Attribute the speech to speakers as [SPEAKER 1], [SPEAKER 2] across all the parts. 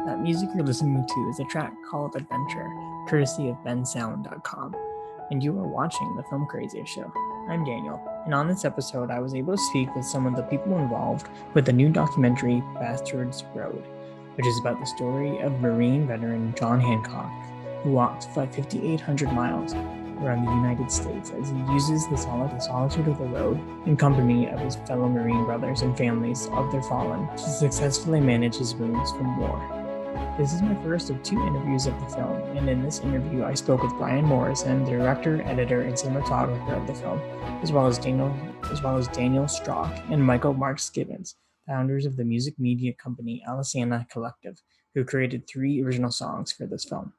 [SPEAKER 1] That music you're listening to is a track called Adventure, courtesy of bensound.com, and you are watching the Filmcraziest show. I'm Daniel, and on this episode I was able to speak with some of the people involved with the new documentary Bastard's Road, which is about the story of Marine veteran Jon Hancock, who walked 5,800 miles around the United States as he uses the solitude of the road in company of his fellow Marine brothers and families of their fallen to successfully manage his wounds from war. This is my first of two interviews of the film, and in this interview I spoke with Brian Morrison, the director, editor, and cinematographer of the film, as well as Daniel Strauch and Michael Marx-Gibbons, founders of the music media company Aliceanna Collective, who created 3 original songs for this film.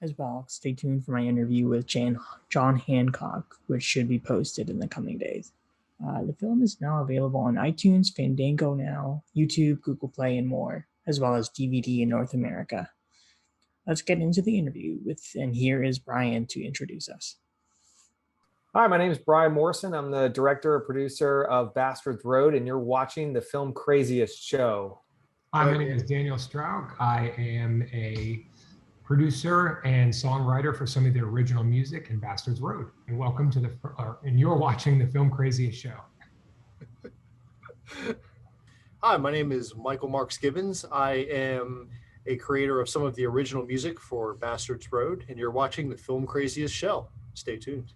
[SPEAKER 1] As well, stay tuned for my interview with Jon Hancock, which should be posted in the coming days. The film is now available on iTunes, Fandango Now, YouTube, Google Play, and more, as well as DVD in North America. Let's get into the interview and here is Brian to introduce us.
[SPEAKER 2] Hi, my name is Brian Morrison. I'm the director and producer of Bastard's Road, and you're watching the Filmcraziest show.
[SPEAKER 3] Hi, my name is Daniel Strauch. I am a producer and songwriter for some of the original music in Bastard's Road. And welcome to and you're watching the Filmcraziest show.
[SPEAKER 4] Hi, my name is Michael Marx-Gibbons. I am a creator of some of the original music for Bastard's Road, and you're watching the Filmcraziest show. Stay tuned.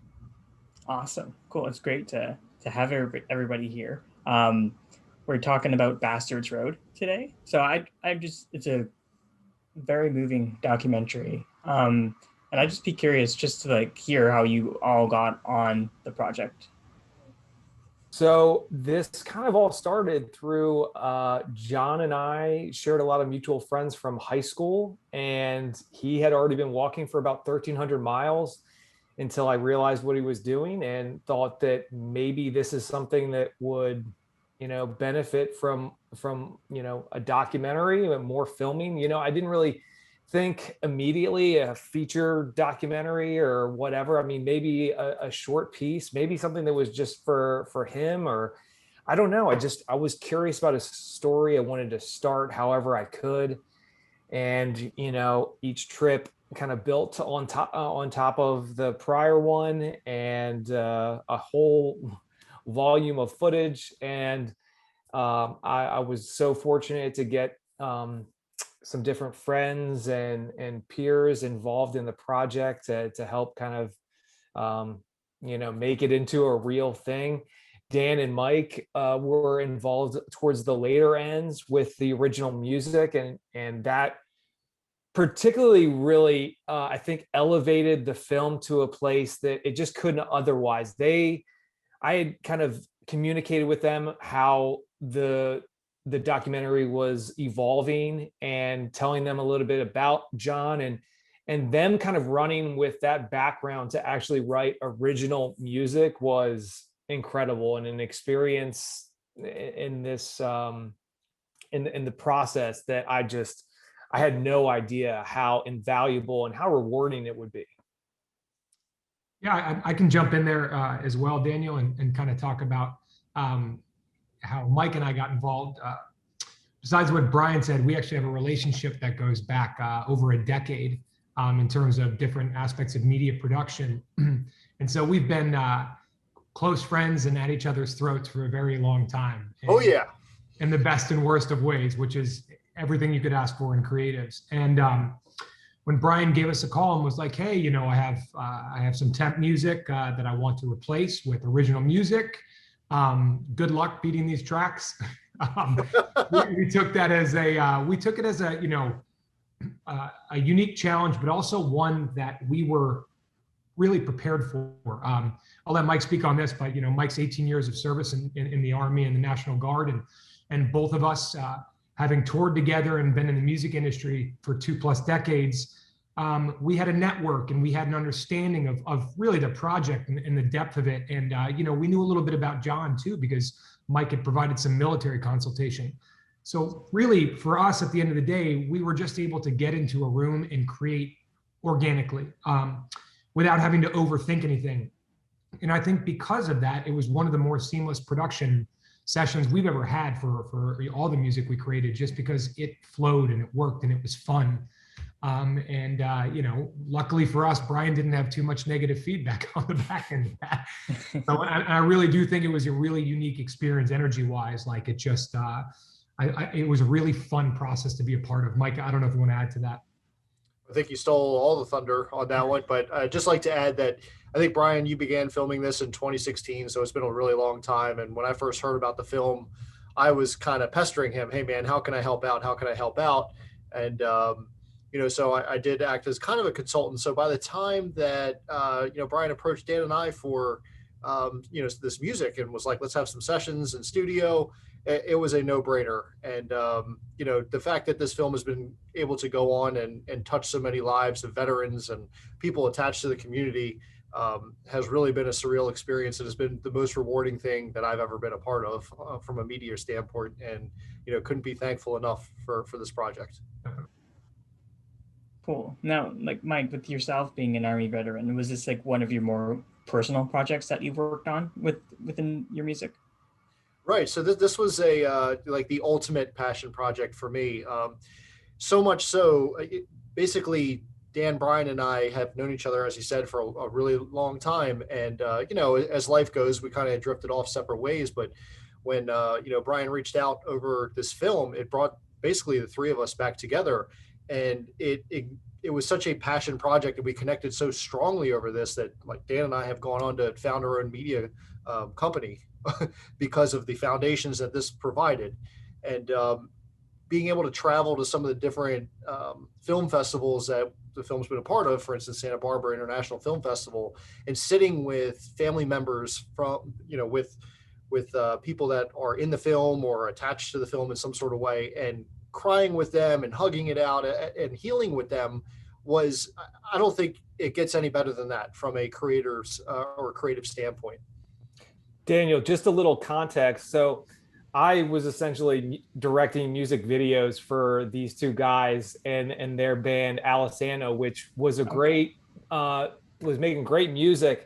[SPEAKER 1] Awesome. Cool. It's great to have everybody here. We're talking about Bastard's Road today. So it's a very moving documentary. And I'd just be curious just to hear how you all got on the project.
[SPEAKER 2] So this kind of all started through Jon and I shared a lot of mutual friends from high school, and he had already been walking for about 1,300 miles until I realized what he was doing and thought that maybe this is something that would, benefit from a documentary and more filming. I didn't really think immediately a feature documentary or whatever. I mean, maybe a short piece, maybe something that was just for him, or I don't know. I was curious about his story. I wanted to start however I could. And, each trip kind of built on top of the prior one, and a whole volume of footage. And I was so fortunate to get some different friends and peers involved in the project to help kind of make it into a real thing. Dan and Mike were involved towards the later ends with the original music, and that particularly really I think elevated the film to a place that it just couldn't otherwise. I had kind of communicated with them how the documentary was evolving and telling them a little bit about Jon, and them kind of running with that background to actually write original music was incredible, and an experience in this in the process that I had no idea how invaluable and how rewarding it would be.
[SPEAKER 3] Yeah, I can jump in there as well, Daniel, and kind of talk about how Mike and I got involved. Besides what Brian said, we actually have a relationship that goes back over a decade in terms of different aspects of media production. And so we've been close friends and at each other's throats for a very long time.
[SPEAKER 4] Oh, yeah.
[SPEAKER 3] In the best and worst of ways, which is everything you could ask for in creatives. And when Brian gave us a call and was like, hey, I have some temp music that I want to replace with original music. Good luck beating these tracks. We took that as a unique challenge, but also one that we were really prepared for. I'll let Mike speak on this, but Mike's 18 years of service in the Army and the National Guard, and both of us having toured together and been in the music industry for 2+ decades, we had a network and we had an understanding of really the project and the depth of it. And, we knew a little bit about Jon too, because Mike had provided some military consultation. So really for us at the end of the day, we were just able to get into a room and create organically without having to overthink anything. And I think because of that, it was one of the more seamless production sessions we've ever had for all the music we created, just because it flowed and it worked and it was fun. You know, luckily for us, Brian didn't have too much negative feedback on the back end of that. So I really do think it was a really unique experience energy-wise. Like it just, it was a really fun process to be a part of. Mike, I don't know if you want to add to that.
[SPEAKER 4] I think you stole all the thunder on that one, but I'd just like to add that I think, Brian, you began filming this in 2016, so it's been a really long time. And when I first heard about the film, I was kind of pestering him, hey, man, how can I help out? How can I help out? And, you know, so I did act as kind of a consultant. So by the time that, you know, Brian approached Dan and I for, you know, this music and was like, let's have some sessions in studio, it was a no-brainer. And, you know, the fact that this film has been able to go on and touch so many lives of veterans and people attached to the community has really been a surreal experience. It has been the most rewarding thing that I've ever been a part of from a media standpoint, and, you know, couldn't be thankful enough for this project.
[SPEAKER 1] Cool. Now, like Mike, with yourself being an Army veteran, was this like one of your more personal projects that you've worked on within your music?
[SPEAKER 4] Right. So this was a like the ultimate passion project for me. So much so, basically, Dan, Brian, and I have known each other, as he said, for a really long time. And, you know, as life goes, we kind of drifted off separate ways. But when, you know, Brian reached out over this film, it brought basically the three of us back together. And it was such a passion project, and we connected so strongly over this that, like, Dan and I have gone on to found our own media company because of the foundations that this provided. And being able to travel to some of the different film festivals that the film's been a part of, for instance, Santa Barbara International Film Festival, and sitting with family members from, you know, with people that are in the film or attached to the film in some sort of way, and crying with them and hugging it out and healing with them was, I don't think it gets any better than that from a creator's or creative standpoint.
[SPEAKER 2] Daniel, just a little context. So I was essentially directing music videos for these two guys and their band Aliceanna, which was a great, was making great music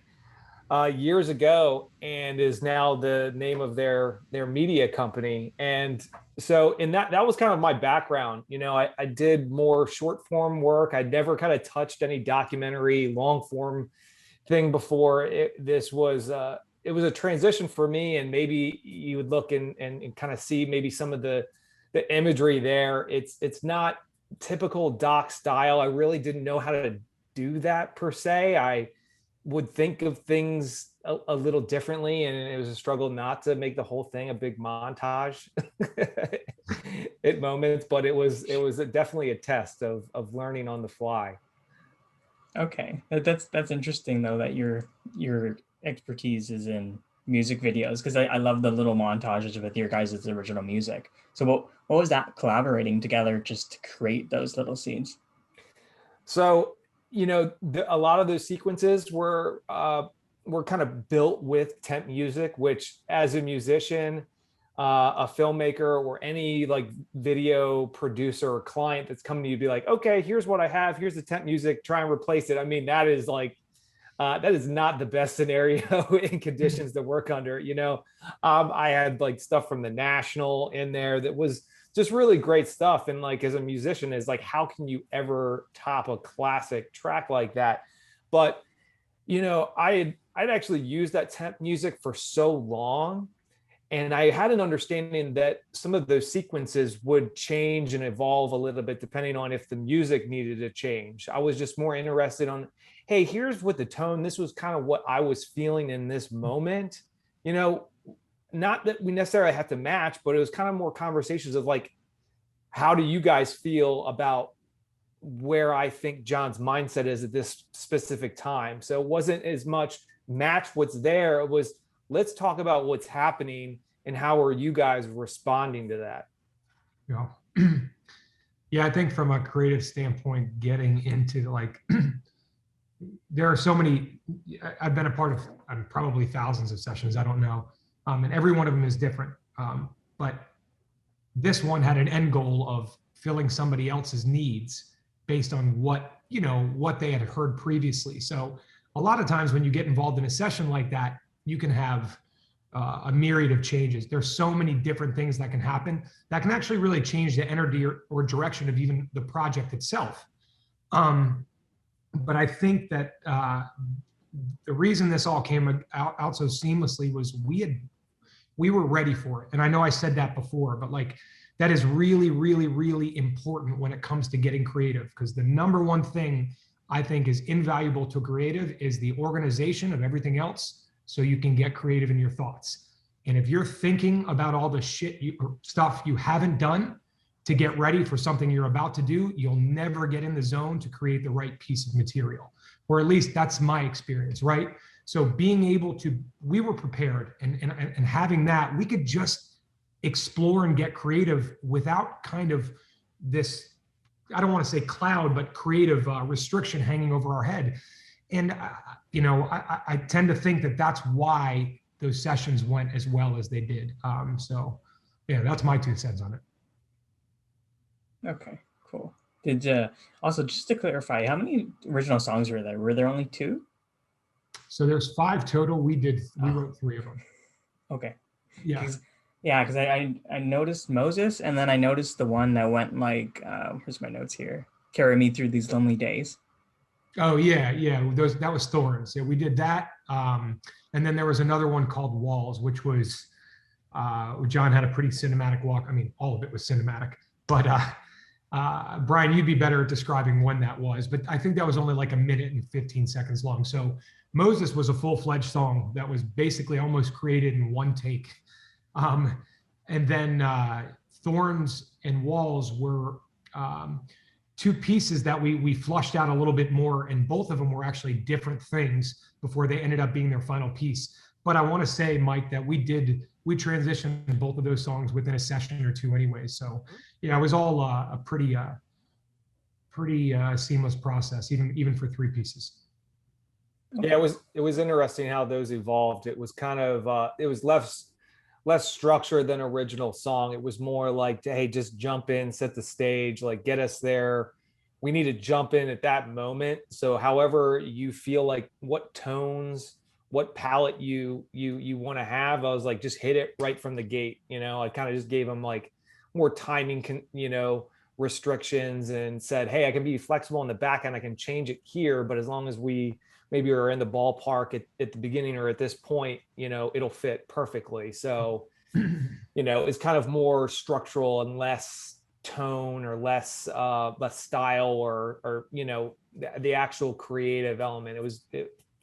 [SPEAKER 2] years ago, and is now the name of their media company. And so in that was kind of my background. You know, I did more short form work. I'd never kind of touched any documentary long form thing before. It was a transition for me, and maybe you would look and kind of see maybe some of the imagery there. It's not typical doc style. I really didn't know how to do that per se. I would think of things a little differently, and it was a struggle not to make the whole thing a big montage at moments, but it was definitely a test of learning on the fly.
[SPEAKER 1] Okay, that's interesting though, that your expertise is in music videos, because I love the little montages with your guys' original music. So what was that collaborating together just to create those little scenes? So,
[SPEAKER 2] you know, a lot of those sequences were kind of built with temp music, which as a musician, a filmmaker, or any like video producer or client that's coming to you, be like, okay, here's what I have, here's the temp music, try and replace it. I mean, that is like, that is not the best scenario in conditions to work under. You know, I had like stuff from the National in there that was just really great stuff. And like, as a musician, is like, how can you ever top a classic track like that? But, you know, I'd actually used that temp music for so long, and I had an understanding that some of those sequences would change and evolve a little bit depending on if the music needed to change. I was just more interested on, hey, here's what the tone, this was kind of what I was feeling in this moment. You know, not that we necessarily have to match, but it was kind of more conversations of like, how do you guys feel about where I think Jon's mindset is at this specific time? So it wasn't as much match what's there. It was, let's talk about what's happening and how are you guys responding to that?
[SPEAKER 3] Yeah. Yeah, I think from a creative standpoint, getting into like, there are so many, I've been a part of probably thousands of sessions, I don't know. And every one of them is different. But this one had an end goal of filling somebody else's needs based on what they had heard previously. So a lot of times when you get involved in a session like that, you can have a myriad of changes. There's so many different things that can happen that can actually really change the energy or direction of even the project itself. But I think that the reason this all came out so seamlessly was we were ready for it. And I know I said that before, but like that is really, really, really important when it comes to getting creative, because the number one thing I think is invaluable to creative is the organization of everything else, so you can get creative in your thoughts. And if you're thinking about all the stuff you haven't done to get ready for something you're about to do, you'll never get in the zone to create the right piece of material. Or at least that's my experience, right? So being able to, we were prepared, and having that, we could just explore and get creative without kind of this, I don't want to say cloud, but creative restriction hanging over our head. And, I tend to think that that's why those sessions went as well as they did. So yeah, that's my 2 cents on it.
[SPEAKER 1] Okay, cool. Did also, just to clarify, how many original songs were there? Were there only 2?
[SPEAKER 3] So there's 5 total. We wrote 3 of them.
[SPEAKER 1] Okay.
[SPEAKER 3] Yeah.
[SPEAKER 1] Because I noticed Moses, and then I noticed the one that went like, here's my notes here. Carry Me Through These Lonely Days.
[SPEAKER 3] Oh yeah. That was Thorns. Yeah, we did that. And then there was another one called Walls, which was Jon had a pretty cinematic walk. I mean, all of it was cinematic, but Brian, you'd be better at describing when that was, but I think that was only like 1 minute and 15 seconds long. So Moses was a full-fledged song that was basically almost created in 1 take. And then Thorns and Walls were 2 pieces that we flushed out a little bit more, and both of them were actually different things before they ended up being their final piece. But I want to say, Mike, that we transitioned both of those songs within a session or 2 anyways. So yeah, it was all a pretty seamless process, even for 3 pieces.
[SPEAKER 2] Yeah, it was interesting how those evolved. It was kind of it was less structured than original song. It was more like, hey, just jump in, set the stage, like get us there. We need to jump in at that moment. So however you feel like what tones, what palette you want to have, I was like, just hit it right from the gate. I kind of just gave them like more timing, restrictions, and said, hey, I can be flexible in the back end. I can change it here, but as long as we maybe are in the ballpark at the beginning or at this point, it'll fit perfectly. So, it's kind of more structural and less tone or less style or the actual creative element.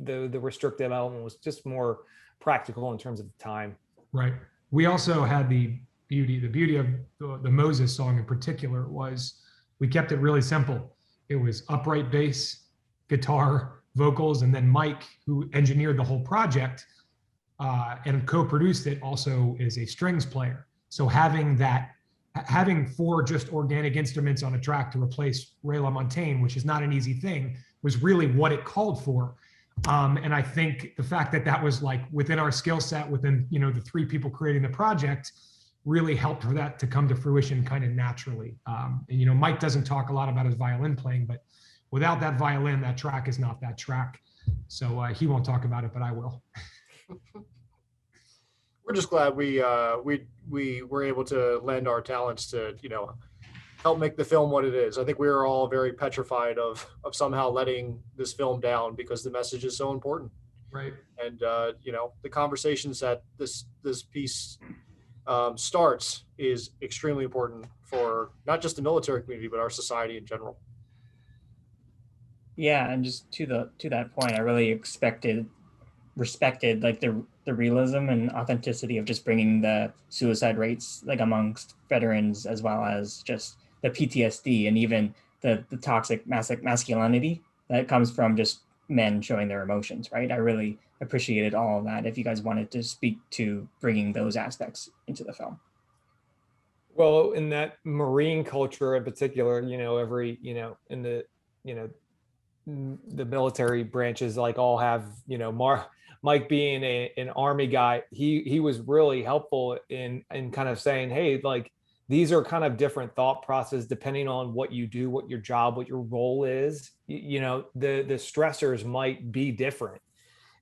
[SPEAKER 2] The restrictive element was just more practical in terms of time.
[SPEAKER 3] Right. We also had the beauty of the Moses song in particular was we kept it really simple. It was upright bass, guitar, vocals, and then Mike, who engineered the whole project and co-produced it, also is a strings player. So having 4 just organic instruments on a track to replace Ray LaMontagne, which is not an easy thing, was really what it called for. And I think the fact that was like within our skill set, within the 3 people creating the project, really helped for that to come to fruition kind of naturally. And Mike doesn't talk a lot about his violin playing, but without that violin, that track is not that track. So he won't talk about it, but I will.
[SPEAKER 4] We're just glad we were able to lend our talents to help make the film what it is. I think we were all very petrified of somehow letting this film down because the message is so important.
[SPEAKER 3] Right.
[SPEAKER 4] And the conversations that this piece starts is extremely important for not just the military community but our society in general.
[SPEAKER 1] Yeah, and just to that point, I really respected like the realism and authenticity of just bringing the suicide rates like amongst veterans, as well as just the PTSD and even the toxic masculinity that comes from just men showing their emotions, right? I really appreciated all of that. If you guys wanted to speak to bringing those aspects into the film.
[SPEAKER 2] Well, in that Marine culture in particular, every, in the, the military branches like all have, Mike being an Army guy, he was really helpful in kind of saying, hey, like these are kind of different thought processes depending on what you do, what your job, what your role is. The stressors might be different.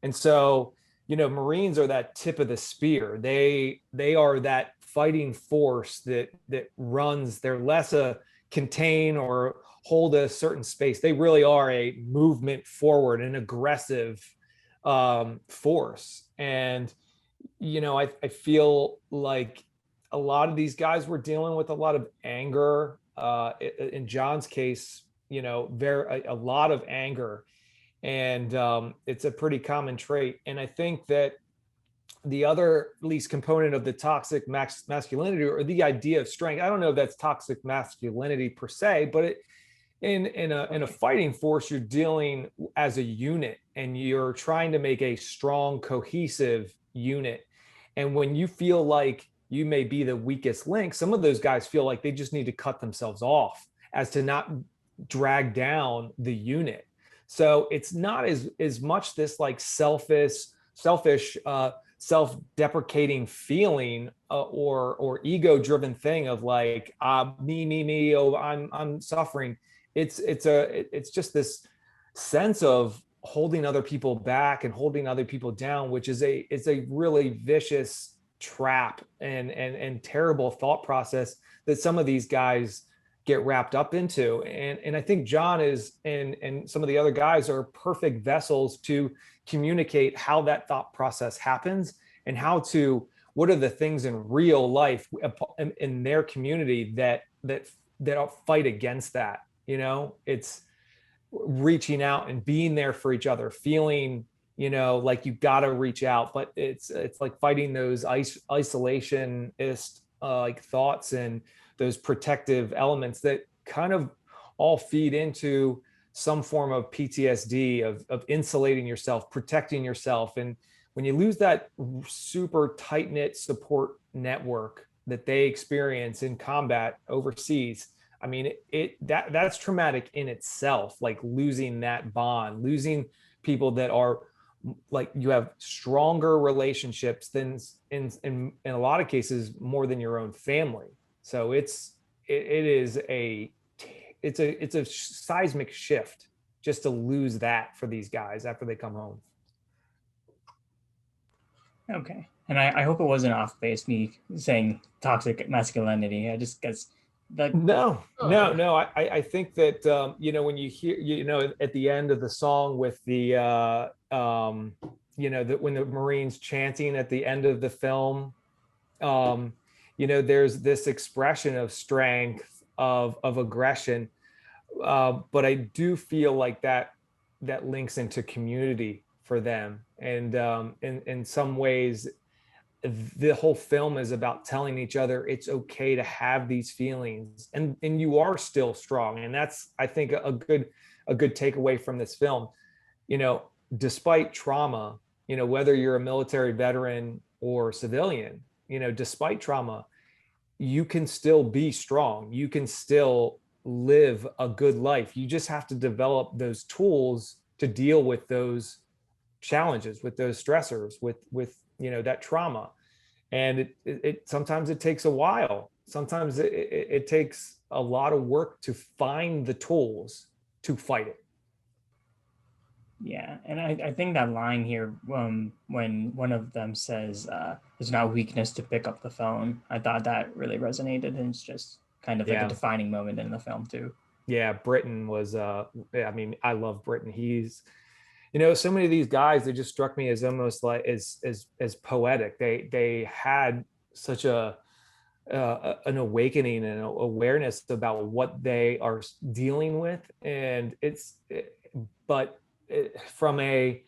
[SPEAKER 2] And so, Marines are that tip of the spear. They are that fighting force that runs. They're less a contain or hold a certain space. They really are a movement forward, an aggressive force. And I feel like a lot of these guys were dealing with a lot of anger. In Jon's case, a lot of anger, and it's a pretty common trait. And I think that the other least component of the toxic masculinity, or the idea of strength, I don't know if that's toxic masculinity per se, but in a fighting force, you're dealing as a unit, and you're trying to make a strong, cohesive unit. And when you feel like you may be the weakest link, some of those guys feel like they just need to cut themselves off as to not drag down the unit. So it's not as much this like selfish, self-deprecating feeling or ego-driven thing of like me, oh, I'm suffering. It's just this sense of holding other people back and holding other people down, which is a really vicious trap and terrible thought process that some of these guys get wrapped up into. And I think Jon is and some of the other guys are perfect vessels to communicate how that thought process happens and what are the things in real life in their community that fight against that. It's reaching out and being there for each other, feeling like you got to reach out, but it's like fighting those isolationist like thoughts and those protective elements that kind of all feed into some form of PTSD of insulating yourself, protecting yourself. And when you lose that super tight-knit support network that they experience in combat overseas, I mean, that's traumatic in itself, like losing that bond, losing people that are like you have stronger relationships than in a lot of cases more than your own family. So it's a seismic shift just to lose that for these guys after they come home.
[SPEAKER 1] Okay. And I hope it wasn't off base, me saying toxic masculinity. I just guess that.
[SPEAKER 2] No. I think that, when you hear, at the end of the song with the, when the Marines chanting at the end of the film, there's this expression of strength, of aggression. But I do feel like that links into community for them. And in some ways, the whole film is about telling each other it's okay to have these feelings, and you are still strong. And that's, I think, a good takeaway from this film. Despite trauma, whether you're a military veteran or civilian, despite trauma, you can still be strong. You can still live a good life. You just have to develop those tools to deal with those challenges, with those stressors, with that trauma. And it sometimes it takes a while. Sometimes it takes a lot of work to find the tools to fight it.
[SPEAKER 1] Yeah, and I think that line here, when one of them says, "There's not weakness to pick up the phone," I thought that really resonated, and it's just kind of like a defining moment in the film too. Yeah,
[SPEAKER 2] Britton was. I love Britton. He's, so many of these guys, they just struck me as almost like as poetic. They had such an awakening and awareness about what they are dealing with, and from they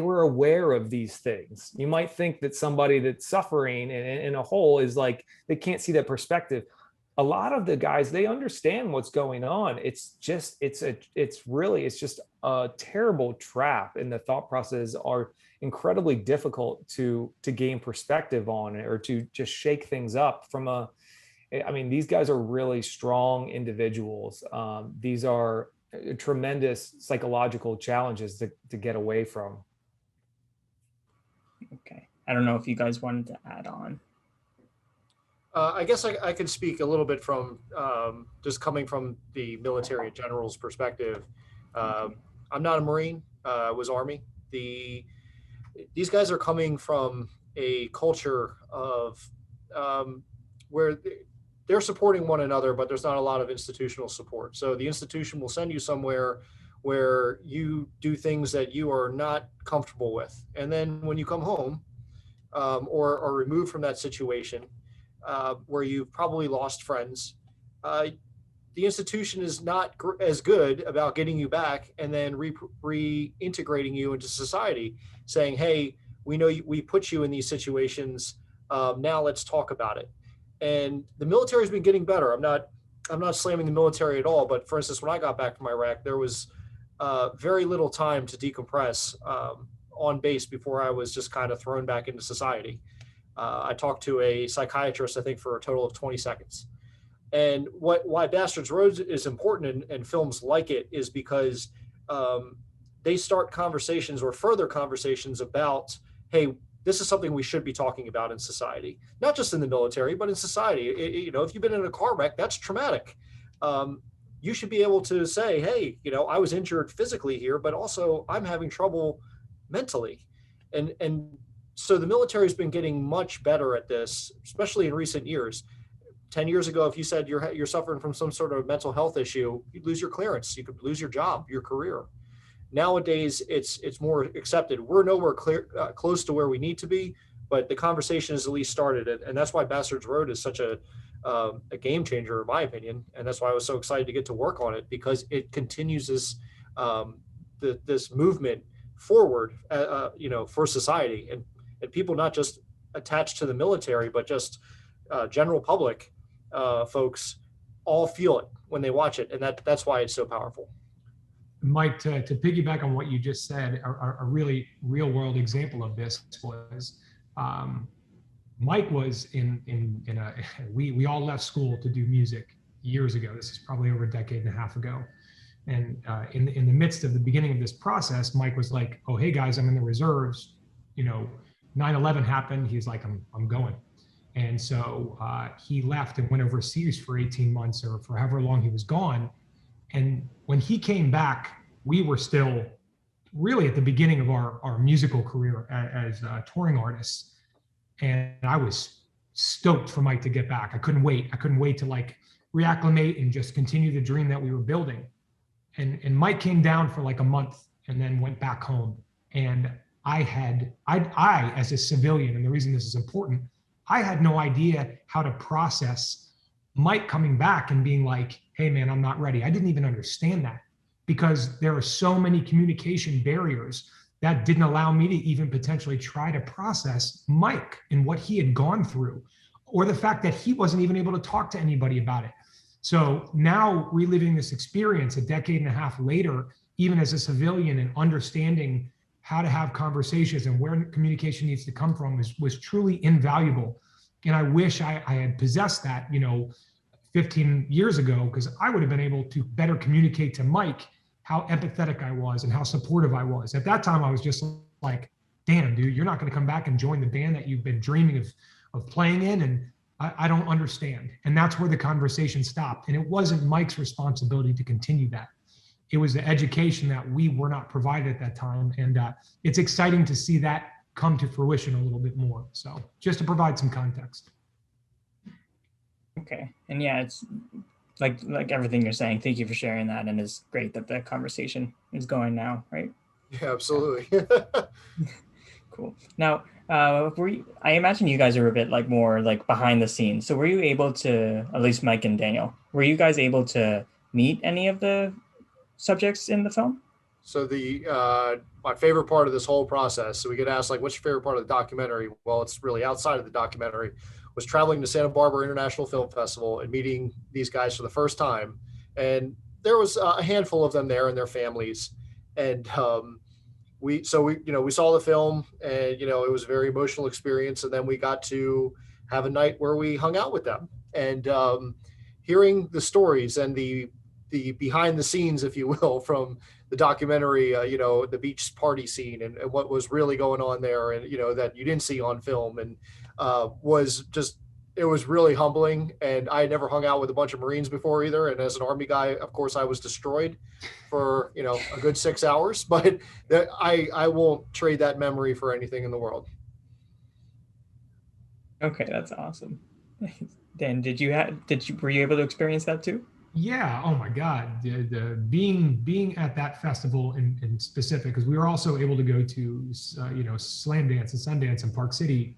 [SPEAKER 2] were aware of these things. You might think that somebody that's suffering in a hole is like, they can't see that perspective. A lot of the guys, they understand what's going on. It's just a terrible trap, and the thought processes are incredibly difficult to gain perspective on, or to just shake things up from these guys are really strong individuals. These are tremendous psychological challenges to get away from.
[SPEAKER 1] Okay. I don't know if you guys wanted to add on.
[SPEAKER 4] I guess I could speak a little bit from just coming from the military general's perspective. I'm not a Marine. I was Army. These guys are coming from a culture of where they're supporting one another, but there's not a lot of institutional support. So the institution will send you somewhere where you do things that you are not comfortable with. And then when you come home, or are removed from that situation, where you've probably lost friends, the institution is not as good about getting you back and then reintegrating you into society, saying, hey, we know we put you in these situations. Now let's talk about it. And the military has been getting better. I'm not slamming the military at all, but for instance, when I got back from Iraq, there was very little time to decompress on base before I was just kind of thrown back into society. I talked to a psychiatrist, I think, for a total of 20 seconds. And why Bastards Road is important and films like it is because they start conversations or further conversations about, hey, this is something we should be talking about in society, not just in the military, but in society. If you've been in a car wreck, that's traumatic. You should be able to say, hey, I was injured physically here, but also I'm having trouble mentally. And so the military has been getting much better at this, especially in recent years. 10 years ago, if you said you're suffering from some sort of mental health issue, you'd lose your clearance. You could lose your job, your career. Nowadays, it's more accepted. We're nowhere close to where we need to be, but the conversation has at least started. And that's why Bastards Road is such a game changer, in my opinion. And that's why I was so excited to get to work on it, because it continues this movement forward, for society and people not just attached to the military, but just general public folks all feel it when they watch it. And that's why it's so powerful.
[SPEAKER 3] Mike, to piggyback on what you just said, a really real world example of this was Mike was we all left school to do music years ago. This is probably over a decade and a half ago. And in the midst of the beginning of this process, Mike was like, oh, hey guys, I'm in the reserves. 9/11 happened. He's like, I'm going. And so he left and went overseas for 18 months or for however long he was gone. And when he came back, we were still really at the beginning of our musical career as touring artists. And I was stoked for Mike to get back. I couldn't wait. I couldn't wait to reacclimate and just continue the dream that we were building. And Mike came down for a month and then went back home. And I as a civilian, and the reason this is important, I had no idea how to process Mike coming back and being like, hey man, I'm not ready. I didn't even understand that, because there are so many communication barriers that didn't allow me to even potentially try to process Mike and what he had gone through, or the fact that he wasn't even able to talk to anybody about it. So now reliving this experience a decade and a half later, even as a civilian, and understanding how to have conversations and where communication needs to come from was truly invaluable. And I wish I had possessed that, 15 years ago, because I would have been able to better communicate to Mike how empathetic I was and how supportive I was. At that time, I was just like, damn, dude, you're not going to come back and join the band that you've been dreaming of playing in. And I don't understand. And that's where the conversation stopped. And it wasn't Mike's responsibility to continue that. It was the education that we were not provided at that time. And it's exciting to see that come to fruition a little bit more. So just to provide some context.
[SPEAKER 1] Okay. And yeah, it's like everything you're saying. Thank you for sharing that. And it's great that the conversation is going now, right?
[SPEAKER 4] Yeah, absolutely.
[SPEAKER 1] Cool. Now, I imagine you guys are a bit more behind the scenes. So were you able to, at least Mike and Daniel, were you guys able to meet any of the subjects in the film?
[SPEAKER 4] So my favorite part of this whole process, so we get asked what's your favorite part of the documentary? Well, it's really outside of the documentary, was traveling to Santa Barbara International Film Festival and meeting these guys for the first time. And there was a handful of them there and their families. And we saw the film, and it was a very emotional experience. And then we got to have a night where we hung out with them, and hearing the stories and the behind the scenes, if you will, from the documentary, the beach party scene and what was really going on there, and that you didn't see on film, and was just it was really humbling. And I had never hung out with a bunch of Marines before either. And as an Army guy, of course, I was destroyed for, a good 6 hours, but I won't trade that memory for anything in the world.
[SPEAKER 1] Okay, that's awesome. Dan, were you able to experience that too?
[SPEAKER 3] Yeah. Oh my God. The being at that festival in specific, because we were also able to go to Slam Dance and Sundance in Park City.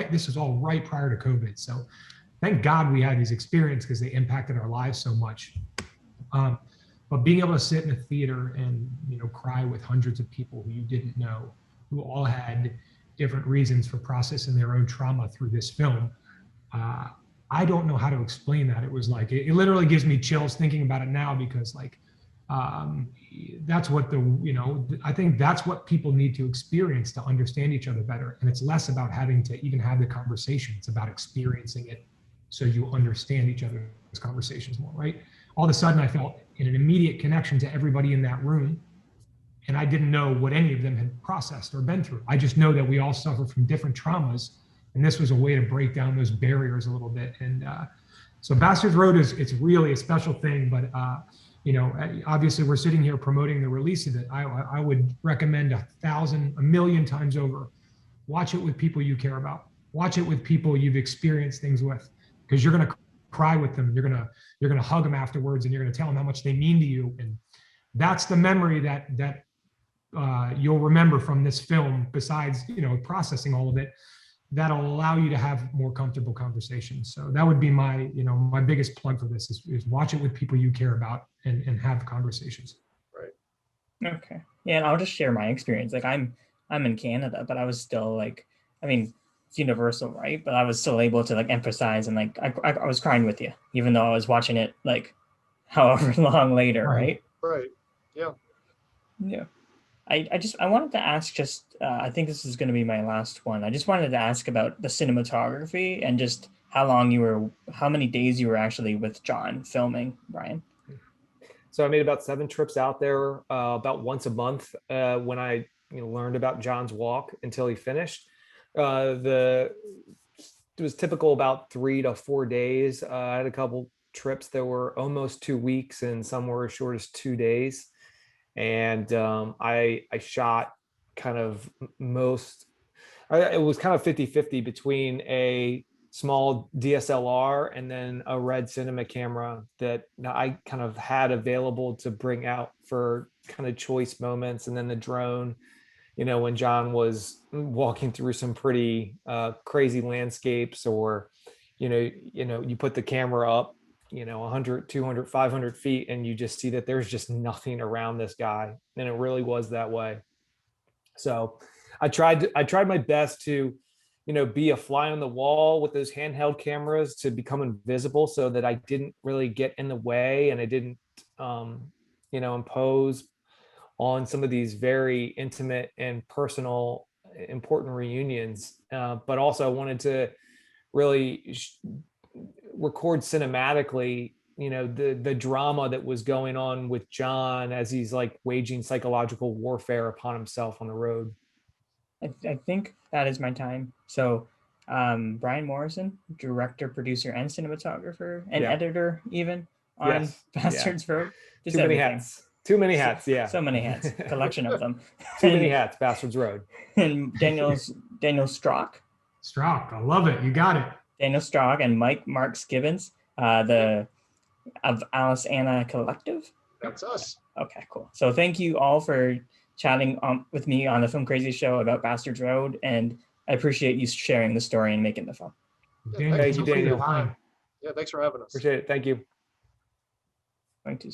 [SPEAKER 3] This was all right prior to COVID. So thank God we had these experiences because they impacted our lives so much. But being able to sit in a theater and cry with hundreds of people who you didn't know, who all had different reasons for processing their own trauma through this film. I don't know how to explain that. It was like, it literally gives me chills thinking about it now, because that's what I think that's what people need to experience to understand each other better. And it's less about having to even have the conversation. It's about experiencing it so you understand each other's conversations more, right? All of a sudden I felt an immediate connection to everybody in that room. And I didn't know what any of them had processed or been through. I just know that we all suffer from different traumas. And this was a way to break down those barriers a little bit. And so Bastards Road it's really a special thing, but obviously we're sitting here promoting the release of it. I would recommend 1,000,000 times over, watch it with people you care about. Watch it with people you've experienced things with, because you're going to cry with them. You're going to hug them afterwards, and you're going to tell them how much they mean to you. And that's the memory that you'll remember from this film, besides, processing all of it. That'll allow you to have more comfortable conversations. So that would be my, my biggest plug for this is watch it with people you care about and have conversations.
[SPEAKER 4] Right.
[SPEAKER 1] Okay. Yeah, and I'll just share my experience. Like I'm in Canada, but I was still it's universal, right? But I was still able to emphasize, and I was crying with you, even though I was watching it however long later, right?
[SPEAKER 4] Right. Yeah.
[SPEAKER 1] Yeah. I wanted to ask I think this is going to be my last one. I just wanted to ask about the cinematography and just how many days you were actually with Jon filming, Brian.
[SPEAKER 2] So I made about 7 trips out there, about once a month when I learned about Jon's walk until he finished. It was typical about 3 to 4 days. I had a couple trips that were almost 2 weeks, and some were as short as 2 days. And I shot kind of it was kind of 50-50 between a small DSLR and then a red cinema camera that I kind of had available to bring out for kind of choice moments. And then the drone, when Jon was walking through some pretty crazy landscapes, or, you put the camera up 100, 200, 500 feet, and you just see that there's just nothing around this guy. And it really was that way. So I tried my best to, be a fly on the wall with those handheld cameras to become invisible, so that I didn't really get in the way, and I didn't, impose on some of these very intimate and personal, important reunions. But also I wanted to really record cinematically, the drama that was going on with Jon as he's waging psychological warfare upon himself on the road.
[SPEAKER 1] I think that is my time. So Brian Morrison, director, producer, and cinematographer, and editor even on Bastards Road.
[SPEAKER 2] Too many hats. Too many hats, yeah.
[SPEAKER 1] So many hats, collection of them.
[SPEAKER 2] Too many hats, Bastards Road.
[SPEAKER 1] And Daniel Strauch.
[SPEAKER 3] Strauch, I love it. You got it.
[SPEAKER 1] Daniel Strauch and Mike Marx-Gibbons, of Aliceanna Collective.
[SPEAKER 4] That's us.
[SPEAKER 1] Okay, cool. So thank you all for chatting with me on the Filmcraziest show about Bastards Road, and I appreciate you sharing the story and making the film.
[SPEAKER 3] Thank you, Daniel.
[SPEAKER 4] Yeah, thanks for having us.
[SPEAKER 2] Appreciate it. Thank you.
[SPEAKER 1] Going to